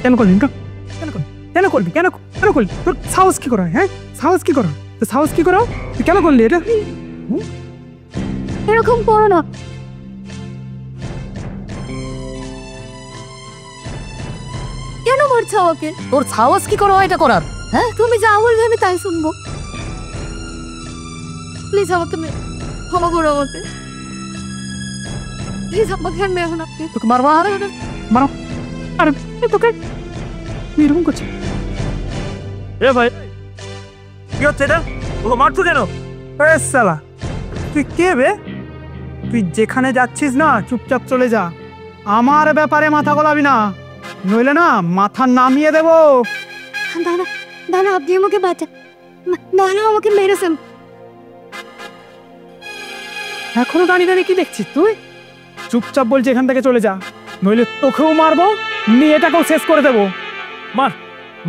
কেন করলি? কেন করলি? কেন করবি? কেন কেন করলি? তোর সাহস কি করা? হ্যাঁ, সাহস কি করা? তোর সাহস কি করা? তুই কেন করলি এটা? এরকম করো না। কেন মারছো আমাকে? তোর সাহস কি করো এটা করার? হ্যাঁ, তুমি যা বলবে আমি তাই শুনবো। প্লিজ আমাকে ক্ষমা করো আমাকে। প্লিজ আমাকে আর মেরো না। তোকে মারবো? মারো। আরে তোকে এরকম করছে? এ ভাই, কি হচ্ছে এটা? ওকে মারছো কেন? এ শালা, তুই কে বে? তুই যেখানে যাচ্ছিস না চুপচাপ চলে যা। আমার ব্যাপারে মাথা গলাবি না, নইলে না মাথা নামিয়ে দেবো। দাদা, দাদা আপনি আমাকে বাঁচান। দাদা আমাকে মেরেছেন। এখনো দাঁড়িয়ে দাঁড়িয়ে কি দেখছিস তুই? চুপচাপ বলছি এখান থেকে চলে যা, নইলে তোকেও মারবো, মেয়েটাকেও শেষ করে দেবো। মার,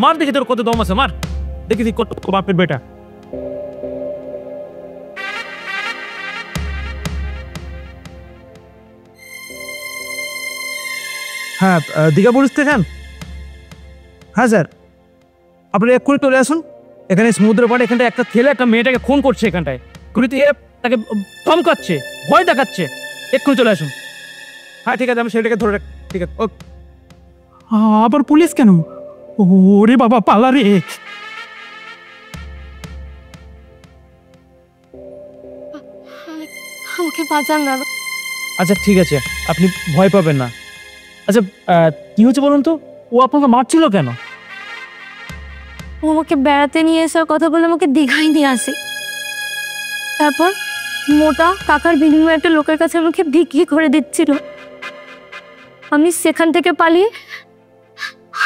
মার দেখি তোর কত দম আছে, মার দেখি তুই কত বাপের বেটা। হ্যাঁ, দীঘা পুলিশ স্টেশন? হ্যাঁ স্যার, আপনি এক্ষুনি চলে আসুন এখানে। সমুদ্রের পাড়ে এখানটায় একটা ছেলে একটা মেয়েটাকে খুন করছে এখানটায়, তাকে ধমকাচ্ছে, ভয় দেখাচ্ছে। এক্ষুনি চলে আসুন। হ্যাঁ ঠিক আছে, আমি সেটাকে ধরে রাখ। ঠিক আছে, ওকে। আবার পুলিশ কেন? ওরে বাবা, পালা রে। আমাকে বাঁচান দাদা। আচ্ছা ঠিক আছে, আপনি ভয় পাবেন না। আচ্ছা কি হচ্ছে বলুন তো? ও আপনাকে মারছিল কেন? ও আমাকে বেড়াতে নিয়ে এসার কথা বলে আমাকে দীঘায় নিয়ে আসে। তারপর মোটা টাকার বিনিময়ে একটা লোকের কাছে আমাকে বিক্রি করে দিচ্ছিল। আমি সেখান থেকে পালিয়ে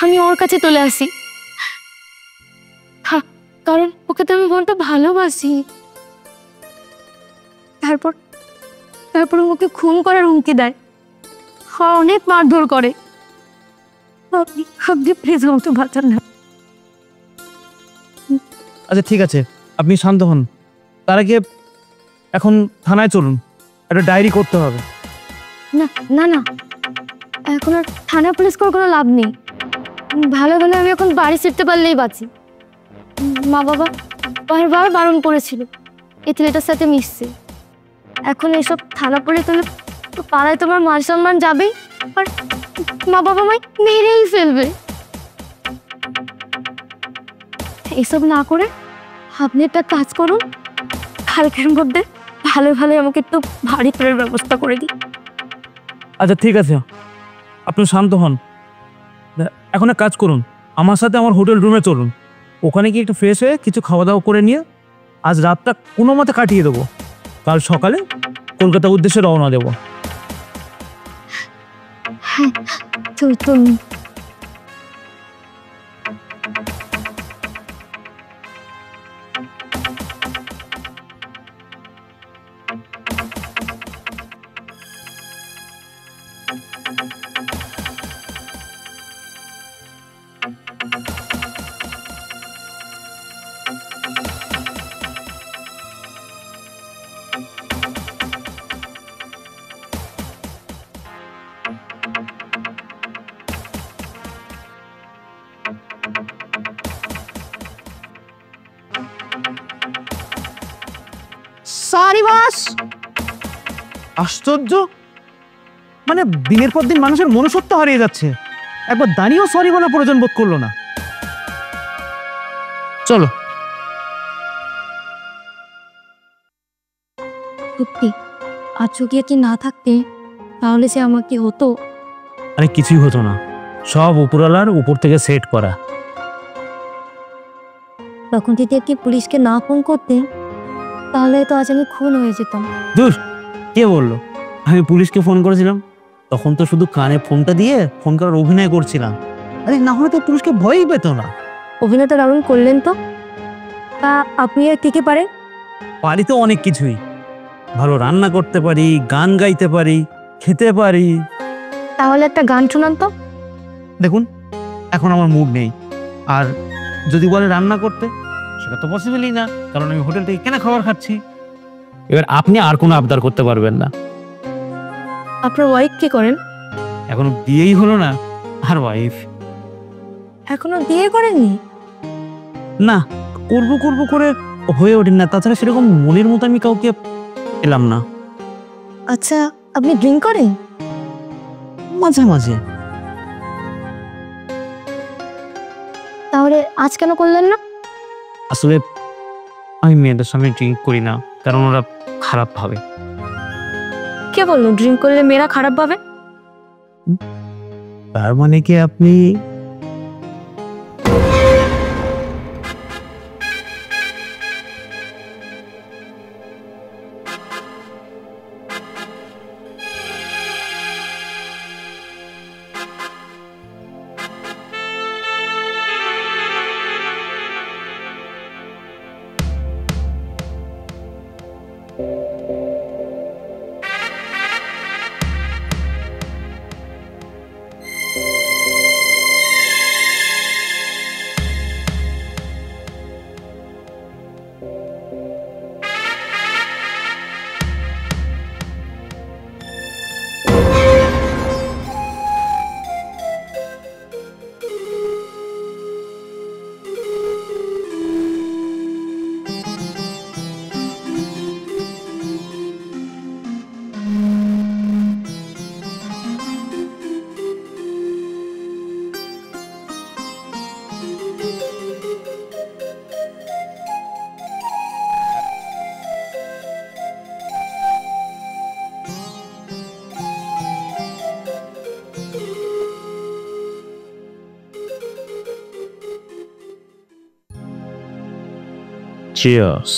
আমি ওর কাছে চলে আসি, কারণ ওকে তো আমি মনটা ভালোবাসি। তারপর তারপর ওকে খুন করার হুমকি দেয়, অনেক মারধর করে। আপনি প্লিজ আমাকে বাঁচান না। আচ্ছা ঠিক আছে, আপনি শান্ত হন। তার আগে এখন থানায় চলুন, একটা ডায়েরি করতে হবে। না না না, এখন আর থানা পুলিশ করে কোনো লাভ নেই। ভালো ভালো আমি এখন বাড়ি ফিরতে পারলেই বাঁচি। মা বাবা বারবার বারণ করেছিল এই ছেলেটার সাথে মিশছে। এখন এইসব থানা পুলিশ হলে তো পাড়ায় তোমার মান সম্মান যাবেই, আর মা বাবা আমায় মেরেই ফেলবে। এইসব না করে আপনি একটা কাজ করুন, কালকের মধ্যে ভালো ভালো আমাকে একটু ভারী করার ব্যবস্থা করে দিই। আচ্ছা ঠিক আছে, আপনি শান্ত হন। এখন এক কাজ করুন, আমার সাথে আমার হোটেল রুমে চলুন। ওখানে গিয়ে একটু ফ্রেশ হয়ে কিছু খাওয়া দাওয়া করে নিয়ে আজ রাতটা কোনো মতে কাটিয়ে দেবো। কাল সকালে কলকাতার উদ্দেশ্যে রওনা দেবো। হ্যাঁ চলুন। Sorry boss. আশ্চর্য, মানে দিনের পর দিন মানুষের মনুষ্যত্ব হারিয়ে যাচ্ছে। একবার দাঁড়িয়েও সরি বলার প্রয়োজন বোধ করলো না। চলো। সত্যি আজ যদি কি না থাকতে তাহলে সে আমাকে হতো। আরে কিছুই হতো না, সব উপরওয়ালার উপর থেকে সেট করা। তখন যদি একটি পুলিশকে না ফোন করতে তাহলে তো আজ আমি খুন হয়ে যেতাম। দূর, কে বললো আমি পুলিশকে ফোন করেছিলাম? তখন তো শুধু কানে ফোনটা দিয়ে ফোন করার অভিনয় করছিলাম। আরে না হলে তো পুলিশকে ভয়ই পেত না। অভিনয় তো দারুণ করলেন তো। তা আপনি আর কি পারেন? পারি তো অনেক কিছুই, ভালো রান্না করতে পারি, গান গাইতে পারি, খেতে পারি। তাহলে একটা গান শোনান তো। দেখুন এখন আমার মুড নেই, আর যদি বলে রান্না করতে সেটা তো পসিবলই না, কারণ আমি হোটেল থেকে কেনা খাবার খাচ্ছি। এবার আপনি আর কোনো আবদার করতে পারবেন না। আপনার ওয়াইফ কি করেন? এখনো বিয়েই হলো না আর ওয়াইফ? এখনো বিয়ে করেননি? না, করবো করবো করে হয়ে ওঠেন না। তাছাড়া সেরকম মনের মতো আমি কাউকে পেলাম না। আচ্ছা, আপনি ড্রিঙ্ক করেন? মাঝে মাঝে। তাহলে আজ কেন করলেন না? আসলে আমি মেয়েদের সামনে ড্রিঙ্ক করি না, কারণ ওরা খারাপ ভাবে। কে বললো ড্রিঙ্ক করলে মেয়েরা খারাপ ভাবে? তার মানে কি আপনি Cheers.